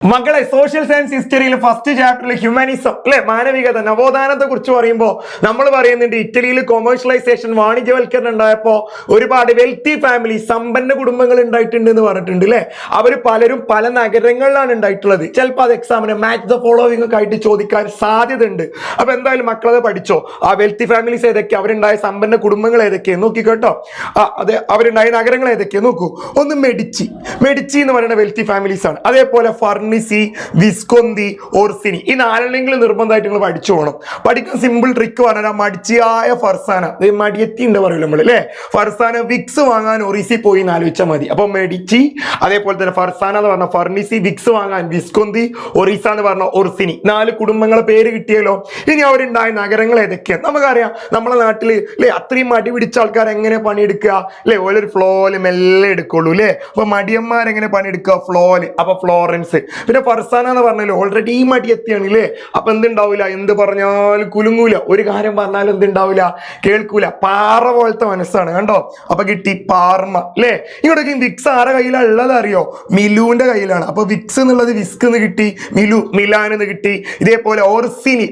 മക്കളെ social science ഹിസ്റ്ററിയിൽ first ചാപ്റ്ററിൽ ഹ്യൂമാനിസം അല്ലെ മാനവികത നവോത്ഥാനത്തെ കുറിച്ച് പറയുമ്പോൾ നമ്മൾ പറയുന്നുണ്ട് ഇറ്റലിയിൽ കൊമേഴ്ഷ്യലൈസേഷൻ വാണിജ്യവൽക്കരണം ഉണ്ടായപ്പോൾ ഒരുപാട് വെൽത്തി ഫാമിലി സമ്പന്ന കുടുംബങ്ങൾ ഉണ്ടായിട്ടുണ്ട് എന്ന് പറഞ്ഞിട്ടുണ്ട് അല്ലെ. അവർ പലരും പല നഗരങ്ങളിലാണ് ഉണ്ടായിട്ടുള്ളത്. ചിലപ്പോൾ അത് എക്സാമിന് മാച്ച് ദ ഫോളോവിംഗ് ഒക്കെ ആയിട്ട് ചോദിക്കാൻ സാധ്യത ഉണ്ട്. അപ്പൊ എന്തായാലും മക്കളത് പഠിച്ചോ. ആ വെൽത്തി ഫാമിലീസ് ഏതൊക്കെ, അവരുണ്ടായ സമ്പന്ന കുടുംബങ്ങൾ ഏതൊക്കെ നോക്കി കേട്ടോ. അതെ, അവരുണ്ടായ നഗരങ്ങൾ ഏതൊക്കെ നോക്കൂ. ഒന്ന് മെഡിച്ചി എന്ന് പറയുന്ന വെൽത്തി ഫാമിലീസ് ആണ്. അതേപോലെ ഫർണിസി, വിസ്കൊന്തി, ഓർസിനി, ഈ നാലെണ്ണെങ്കിലും നിർബന്ധമായിട്ട് നിങ്ങൾ പഠിച്ചു പോകണം. പഠിക്കാൻ സിമ്പിൾ ട്രിക്ക് പറഞ്ഞാൽ മടിച്ചിയായ ഫർസാന, മടിയത്തി ഉണ്ട് പറയൂല നമ്മൾ അല്ലെ. ഫർസാന വിക്സ് വാങ്ങാൻ ഒറീസി പോയി എന്ന് ആലോചിച്ചാൽ മതി. അപ്പൊ മെഡിച്ചി, അതേപോലെ തന്നെ ഫർസാന എന്ന് പറഞ്ഞ ഫർണിസി, വിക്സ് വാങ്ങാൻ വിസ്കൊന്തി, ഒറീസ എന്ന് പറഞ്ഞ ഓർസിനി, 4 കുടുംബങ്ങളെ പേര് കിട്ടിയല്ലോ. ഇനി അവരുണ്ടായ നഗരങ്ങൾ ഏതൊക്കെയാണ് നമുക്കറിയാം. നമ്മളെ നാട്ടിൽ അല്ലെ അത്രയും മടി പിടിച്ച ആൾക്കാർ എങ്ങനെ പണിയെടുക്കുക അല്ലെ, ഓരോ ഫ്ലോയില് മെല്ലെ എടുക്കുള്ളൂ അല്ലെ. അപ്പൊ മടിയന്മാരെങ്ങനെ പണിയെടുക്കുക, ഫ്ലോയില്. അപ്പൊ ഫ്ലോറൻസ്. പിന്നെ ഫർസാന എന്ന് പറഞ്ഞാൽ ഓൾറെഡി മടിയെത്തിയാണ് അല്ലേ. അപ്പൊ എന്തുണ്ടാവില്ല, എന്ത് പറഞ്ഞാലും കുലുങ്ങൂല, ഒരു കാര്യം പറഞ്ഞാലും എന്തുണ്ടാവില്ല, കേൾക്കൂല. പാറ പോലത്തെ മനസ്സാണ് കണ്ടോ. അപ്പൊ കിട്ടി പാർമ അല്ലേ. ഇങ്ങോട്ടേക്ക് വിക്സ് ആരുടെ കയ്യിലാണ് ഉള്ളത് അറിയോ, മിലുവിന്റെ കയ്യിലാണ്. അപ്പൊ വിക്സ് എന്നുള്ളത് വിസ്ക് എന്ന് കിട്ടി, മിലു മിലാൻ എന്ന് കിട്ടി. ഇതേപോലെ ഓർസിനി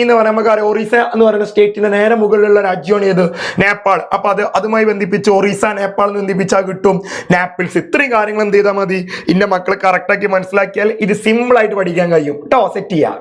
എന്ന് പറയാൻ നമുക്കറിയാം ഒറീസ എന്ന് പറയുന്ന സ്റ്റേറ്റിന്റെ നേരെ മുകളിലുള്ള രാജ്യമാണ് ഏത്, നേപ്പാൾ. അപ്പൊ അതുമായി ബന്ധിപ്പിച്ച് ഒറീസ നേപ്പാൾ എന്ന് ബന്ധിപ്പിച്ചാൽ കിട്ടും നാപ്പിൾസ്. ഇത്രയും കാര്യങ്ങൾ എന്ത് ചെയ്താൽ മതി, ഇന്ന മക്കൾ കറക്റ്റാക്കി മനസ്സിലാക്കിയാൽ ഇത് സിമ്പിൾ ആയിട്ട് പഠിക്കാൻ കഴിയും കേട്ടോ. സെറ്റ് ചെയ്യാം.